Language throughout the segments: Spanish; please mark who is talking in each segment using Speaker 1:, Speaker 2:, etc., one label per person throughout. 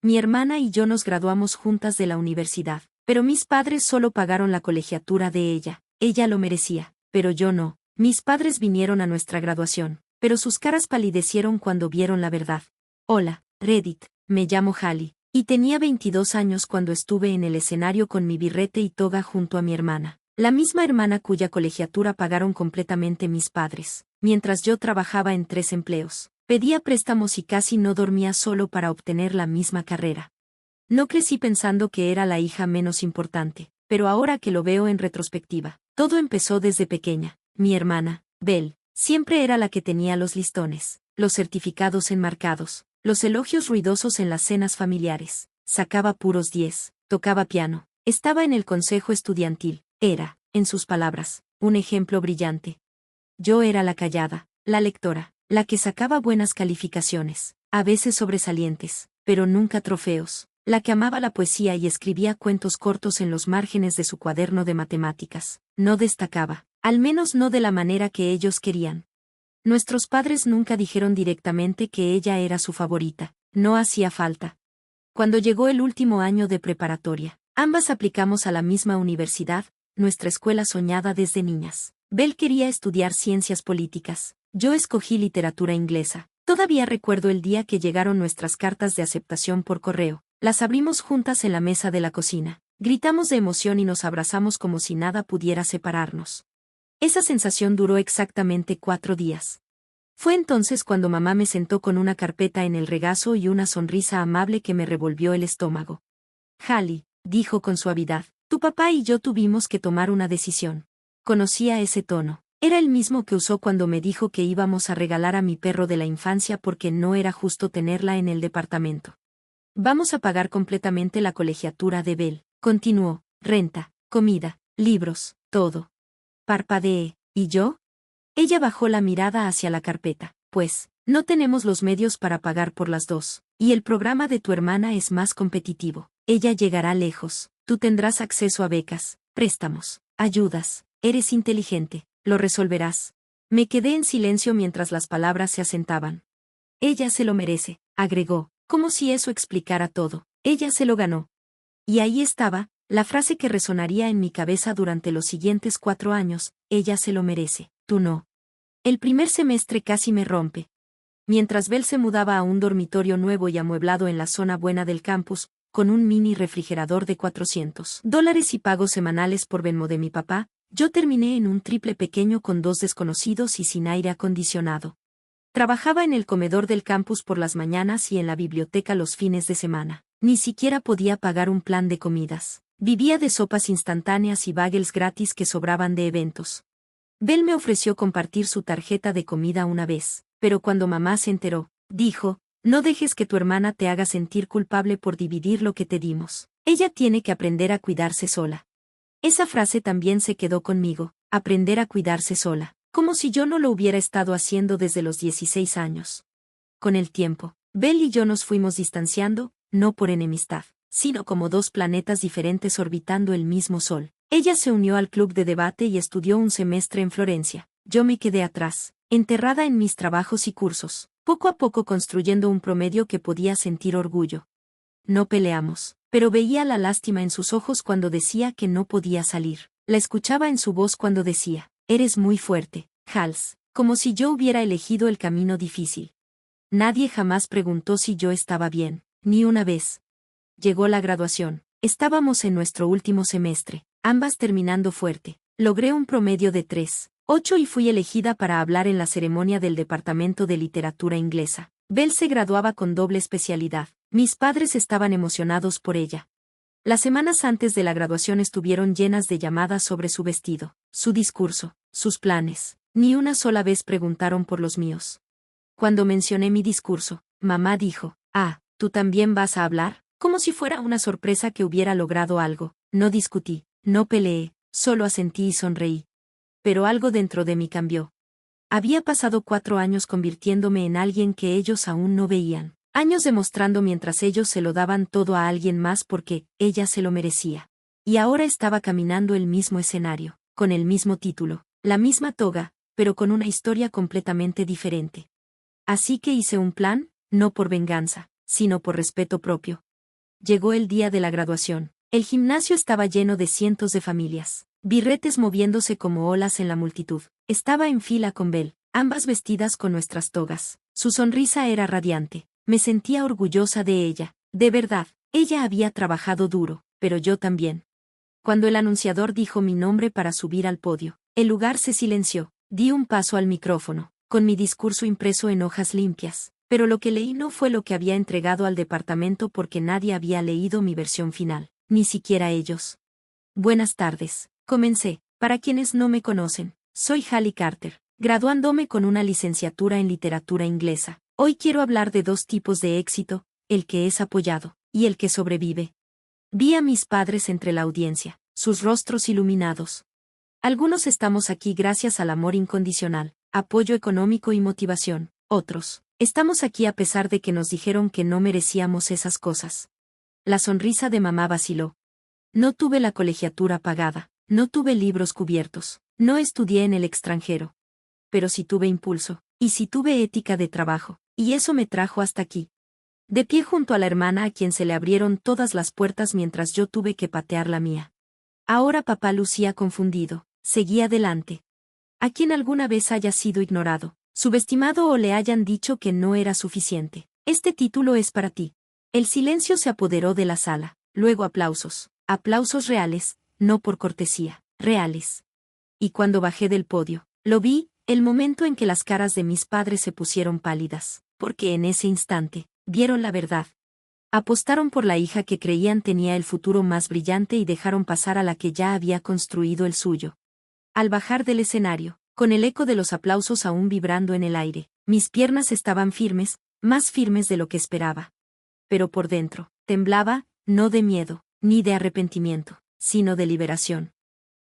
Speaker 1: Mi hermana y yo nos graduamos juntas de la universidad, pero mis padres solo pagaron la colegiatura de ella. Ella lo merecía, pero yo no. Mis padres vinieron a nuestra graduación, pero sus caras palidecieron cuando vieron la verdad. Hola, Reddit, me llamo Hallie, y tenía 22 años cuando estuve en el escenario con mi birrete y toga junto a mi hermana. La misma hermana cuya colegiatura pagaron completamente mis padres, mientras yo trabajaba en 3 empleos. Pedía préstamos y casi no dormía solo para obtener la misma carrera. No crecí pensando que era la hija menos importante, pero ahora que lo veo en retrospectiva, todo empezó desde pequeña. Mi hermana, Belle, siempre era la que tenía los listones, los certificados enmarcados, los elogios ruidosos en las cenas familiares, sacaba puros 10, tocaba piano, estaba en el consejo estudiantil, era, en sus palabras, un ejemplo brillante. Yo era la callada, la lectora, la que sacaba buenas calificaciones, a veces sobresalientes, pero nunca trofeos, la que amaba la poesía y escribía cuentos cortos en los márgenes de su cuaderno de matemáticas. No destacaba, al menos no de la manera que ellos querían. Nuestros padres nunca dijeron directamente que ella era su favorita, no hacía falta. Cuando llegó el último año de preparatoria, ambas aplicamos a la misma universidad, nuestra escuela soñada desde niñas. Belle quería estudiar ciencias políticas. Yo escogí literatura inglesa. Todavía recuerdo el día que llegaron nuestras cartas de aceptación por correo. Las abrimos juntas en la mesa de la cocina. Gritamos de emoción y nos abrazamos como si nada pudiera separarnos. Esa sensación duró exactamente 4 días. Fue entonces cuando mamá me sentó con una carpeta en el regazo y una sonrisa amable que me revolvió el estómago. Hallie, dijo con suavidad, tu papá y yo tuvimos que tomar una decisión. Conocía ese tono. Era el mismo que usó cuando me dijo que íbamos a regalar a mi perro de la infancia porque no era justo tenerla en el departamento. Vamos a pagar completamente la colegiatura de Belle, continuó, renta, comida, libros, todo. Parpadeé, ¿y yo? Ella bajó la mirada hacia la carpeta, pues, no tenemos los medios para pagar por las dos, y el programa de tu hermana es más competitivo. Ella llegará lejos, tú tendrás acceso a becas, préstamos, ayudas, eres inteligente. Lo resolverás. Me quedé en silencio mientras las palabras se asentaban. Ella se lo merece, agregó, como si eso explicara todo. Ella se lo ganó. Y ahí estaba, la frase que resonaría en mi cabeza durante los siguientes 4 años, ella se lo merece, tú no. El primer semestre casi me rompe. Mientras Belle se mudaba a un dormitorio nuevo y amueblado en la zona buena del campus, con un mini refrigerador de $400 y pagos semanales por Venmo de mi papá, yo terminé en un triple pequeño con 2 desconocidos y sin aire acondicionado. Trabajaba en el comedor del campus por las mañanas y en la biblioteca los fines de semana. Ni siquiera podía pagar un plan de comidas. Vivía de sopas instantáneas y bagels gratis que sobraban de eventos. Belle me ofreció compartir su tarjeta de comida una vez, pero cuando mamá se enteró, dijo, no dejes que tu hermana te haga sentir culpable por dividir lo que te dimos. Ella tiene que aprender a cuidarse sola. Esa frase también se quedó conmigo, aprender a cuidarse sola, como si yo no lo hubiera estado haciendo desde los 16 años. Con el tiempo, Belle y yo nos fuimos distanciando, no por enemistad, sino como 2 planetas diferentes orbitando el mismo sol. Ella se unió al club de debate y estudió un semestre en Florencia. Yo me quedé atrás, enterrada en mis trabajos y cursos, poco a poco construyendo un promedio que podía sentir orgullo. No peleamos, pero veía la lástima en sus ojos cuando decía que no podía salir. La escuchaba en su voz cuando decía, eres muy fuerte, Hals, como si yo hubiera elegido el camino difícil. Nadie jamás preguntó si yo estaba bien, ni una vez. Llegó la graduación. Estábamos en nuestro último semestre, ambas terminando fuerte. Logré un promedio de 3.8 y fui elegida para hablar en la ceremonia del Departamento de Literatura Inglesa. Belle se graduaba con doble especialidad. Mis padres estaban emocionados por ella. Las semanas antes de la graduación estuvieron llenas de llamadas sobre su vestido, su discurso, sus planes. Ni una sola vez preguntaron por los míos. Cuando mencioné mi discurso, mamá dijo, ¿tú también vas a hablar? Como si fuera una sorpresa que hubiera logrado algo. No discutí, no peleé, solo asentí y sonreí. Pero algo dentro de mí cambió. Había pasado 4 años convirtiéndome en alguien que ellos aún no veían. Años demostrando mientras ellos se lo daban todo a alguien más porque ella se lo merecía. Y ahora estaba caminando el mismo escenario, con el mismo título, la misma toga, pero con una historia completamente diferente. Así que hice un plan, no por venganza, sino por respeto propio. Llegó el día de la graduación. El gimnasio estaba lleno de cientos de familias. Birretes moviéndose como olas en la multitud. Estaba en fila con Belle, ambas vestidas con nuestras togas. Su sonrisa era radiante. Me sentía orgullosa de ella. De verdad, ella había trabajado duro, pero yo también. Cuando el anunciador dijo mi nombre para subir al podio, el lugar se silenció. Di un paso al micrófono, con mi discurso impreso en hojas limpias, pero lo que leí no fue lo que había entregado al departamento porque nadie había leído mi versión final, ni siquiera ellos. Buenas tardes, comencé. Para quienes no me conocen, soy Hallie Carter, graduándome con una licenciatura en literatura inglesa. Hoy quiero hablar de dos tipos de éxito, el que es apoyado, y el que sobrevive. Vi a mis padres entre la audiencia, sus rostros iluminados. Algunos estamos aquí gracias al amor incondicional, apoyo económico y motivación. Otros, estamos aquí a pesar de que nos dijeron que no merecíamos esas cosas. La sonrisa de mamá vaciló. No tuve la colegiatura pagada, no tuve libros cubiertos, no estudié en el extranjero. Pero sí tuve impulso, y sí tuve ética de trabajo, y eso me trajo hasta aquí. De pie junto a la hermana a quien se le abrieron todas las puertas mientras yo tuve que patear la mía. Ahora papá lucía confundido, seguía adelante. A quien alguna vez haya sido ignorado, subestimado o le hayan dicho que no era suficiente. Este título es para ti. El silencio se apoderó de la sala, luego aplausos. Aplausos reales, no por cortesía, reales. Y cuando bajé del podio, lo vi, el momento en que las caras de mis padres se pusieron pálidas, porque en ese instante, vieron la verdad. Apostaron por la hija que creían tenía el futuro más brillante y dejaron pasar a la que ya había construido el suyo. Al bajar del escenario, con el eco de los aplausos aún vibrando en el aire, mis piernas estaban firmes, más firmes de lo que esperaba. Pero por dentro, temblaba, no de miedo, ni de arrepentimiento, sino de liberación.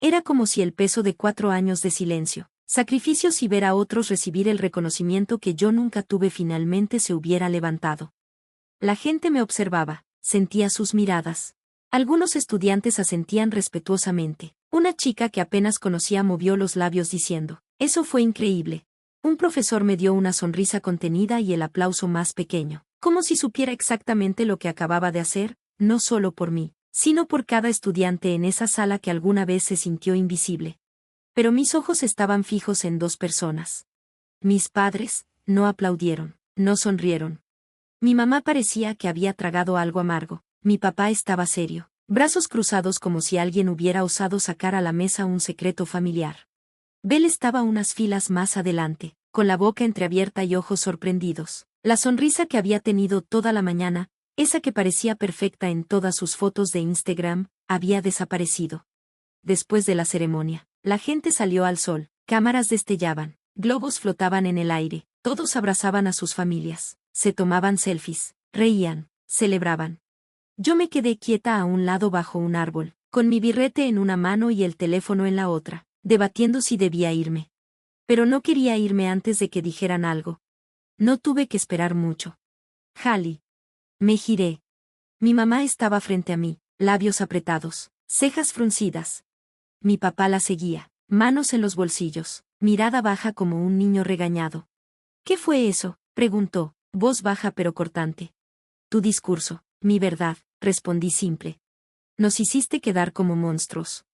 Speaker 1: Era como si el peso de 4 años de silencio, sacrificios y ver a otros recibir el reconocimiento que yo nunca tuve finalmente se hubiera levantado. La gente me observaba, sentía sus miradas. Algunos estudiantes asentían respetuosamente. Una chica que apenas conocía movió los labios diciendo, «Eso fue increíble». Un profesor me dio una sonrisa contenida y el aplauso más pequeño, como si supiera exactamente lo que acababa de hacer, no solo por mí, sino por cada estudiante en esa sala que alguna vez se sintió invisible. Pero mis ojos estaban fijos en dos personas. Mis padres no aplaudieron, no sonrieron. Mi mamá parecía que había tragado algo amargo, mi papá estaba serio, brazos cruzados como si alguien hubiera osado sacar a la mesa un secreto familiar. Belle estaba unas filas más adelante, con la boca entreabierta y ojos sorprendidos. La sonrisa que había tenido toda la mañana, esa que parecía perfecta en todas sus fotos de Instagram, había desaparecido. Después de la ceremonia, la gente salió al sol, cámaras destellaban, globos flotaban en el aire, todos abrazaban a sus familias, se tomaban selfies, reían, celebraban. Yo me quedé quieta a un lado bajo un árbol, con mi birrete en una mano y el teléfono en la otra, debatiendo si debía irme. Pero no quería irme antes de que dijeran algo. No tuve que esperar mucho. Hallie. Me giré. Mi mamá estaba frente a mí, labios apretados, cejas fruncidas. Mi papá la seguía, manos en los bolsillos, mirada baja como un niño regañado. ¿Qué fue eso?, preguntó, voz baja pero cortante. Tu discurso, mi verdad, respondí simple. Nos hiciste quedar como monstruos.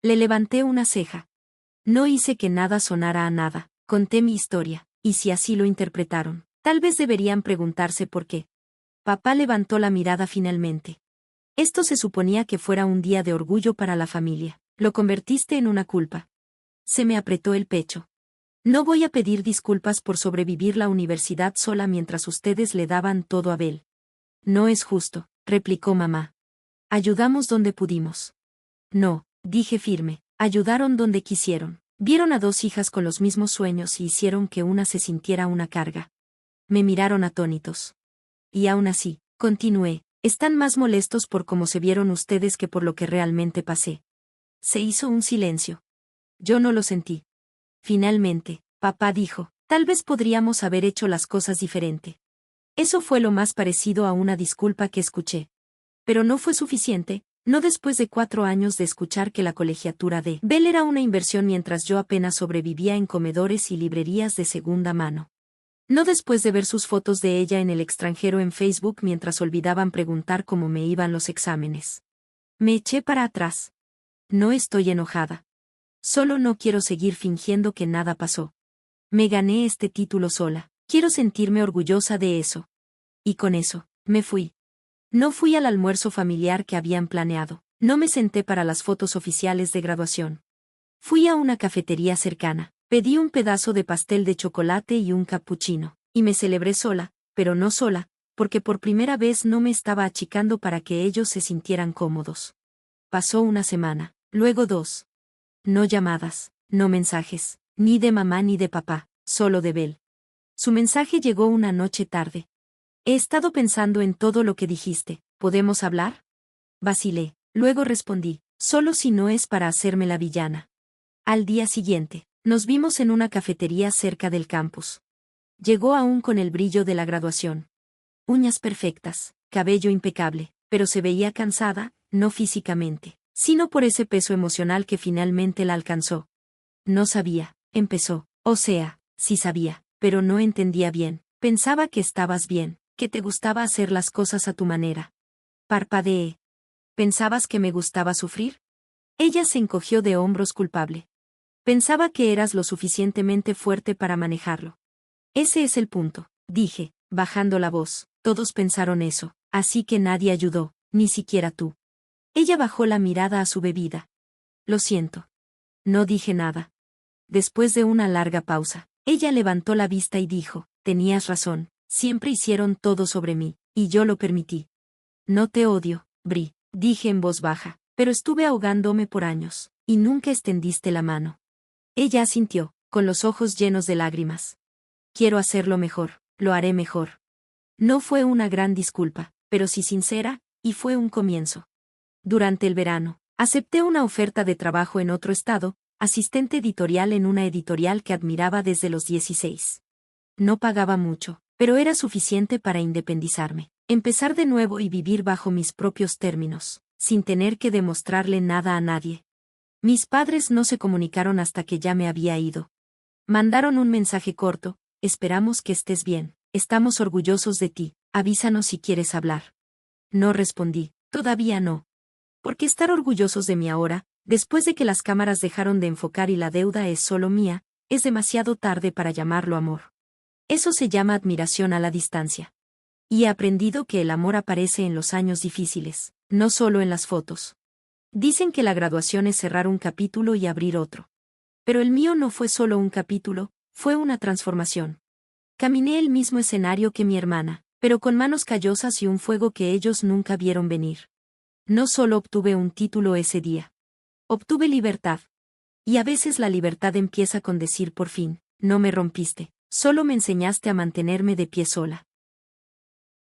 Speaker 1: Le levanté una ceja. No hice que nada sonara a nada, conté mi historia, y si así lo interpretaron, tal vez deberían preguntarse por qué. Papá levantó la mirada finalmente. Esto se suponía que fuera un día de orgullo para la familia. Lo convertiste en una culpa. Se me apretó el pecho. No voy a pedir disculpas por sobrevivir la universidad sola mientras ustedes le daban todo a Belle. No es justo, replicó mamá. Ayudamos donde pudimos. No, dije firme, ayudaron donde quisieron. Vieron a 2 hijas con los mismos sueños y hicieron que una se sintiera una carga. Me miraron atónitos. Y aún así, continué, están más molestos por cómo se vieron ustedes que por lo que realmente pasé. Se hizo un silencio. Yo no lo sentí. Finalmente, papá dijo, tal vez podríamos haber hecho las cosas diferente. Eso fue lo más parecido a una disculpa que escuché. Pero no fue suficiente, no después de 4 años de escuchar que la colegiatura de Belle era una inversión mientras yo apenas sobrevivía en comedores y librerías de segunda mano. No después de ver sus fotos de ella en el extranjero en Facebook mientras olvidaban preguntar cómo me iban los exámenes. Me eché para atrás. No estoy enojada. Solo no quiero seguir fingiendo que nada pasó. Me gané este título sola. Quiero sentirme orgullosa de eso. Y con eso, me fui. No fui al almuerzo familiar que habían planeado. No me senté para las fotos oficiales de graduación. Fui a una cafetería cercana. Pedí un pedazo de pastel de chocolate y un cappuccino. Y me celebré sola, pero no sola, porque por primera vez no me estaba achicando para que ellos se sintieran cómodos. Pasó una semana, luego 2. No llamadas, no mensajes, ni de mamá ni de papá, solo de Bel. Su mensaje llegó una noche tarde. He estado pensando en todo lo que dijiste, ¿podemos hablar? Vacilé, luego respondí, solo si no es para hacerme la villana. Al día siguiente, nos vimos en una cafetería cerca del campus. Llegó aún con el brillo de la graduación. Uñas perfectas, cabello impecable, pero se veía cansada, no físicamente, sino por ese peso emocional que finalmente la alcanzó. No sabía, empezó, o sea, sí sabía, pero no entendía bien. Pensaba que estabas bien, que te gustaba hacer las cosas a tu manera. Parpadeé. ¿Pensabas que me gustaba sufrir? Ella se encogió de hombros culpable. Pensaba que eras lo suficientemente fuerte para manejarlo. Ese es el punto, dije, bajando la voz. Todos pensaron eso, así que nadie ayudó, ni siquiera tú. Ella bajó la mirada a su bebida. Lo siento. No dije nada. Después de una larga pausa, ella levantó la vista y dijo, tenías razón, siempre hicieron todo sobre mí, y yo lo permití. No te odio, Bri, dije en voz baja, pero estuve ahogándome por años, y nunca extendiste la mano. Ella asintió, con los ojos llenos de lágrimas. Quiero hacerlo mejor, lo haré mejor. No fue una gran disculpa, pero sí sincera, y fue un comienzo. Durante el verano, acepté una oferta de trabajo en otro estado, asistente editorial en una editorial que admiraba desde los 16. No pagaba mucho, pero era suficiente para independizarme, empezar de nuevo y vivir bajo mis propios términos, sin tener que demostrarle nada a nadie. Mis padres no se comunicaron hasta que ya me había ido. Mandaron un mensaje corto, esperamos que estés bien, estamos orgullosos de ti, avísanos si quieres hablar. No respondí, todavía no. ¿Por qué estar orgullosos de mí ahora, después de que las cámaras dejaron de enfocar y la deuda es solo mía? Es demasiado tarde para llamarlo amor. Eso se llama admiración a la distancia. Y he aprendido que el amor aparece en los años difíciles, no solo en las fotos. Dicen que la graduación es cerrar un capítulo y abrir otro. Pero el mío no fue solo un capítulo, fue una transformación. Caminé el mismo escenario que mi hermana, pero con manos callosas y un fuego que ellos nunca vieron venir. No solo obtuve un título ese día. Obtuve libertad. Y a veces la libertad empieza con decir por fin, no me rompiste, solo me enseñaste a mantenerme de pie sola.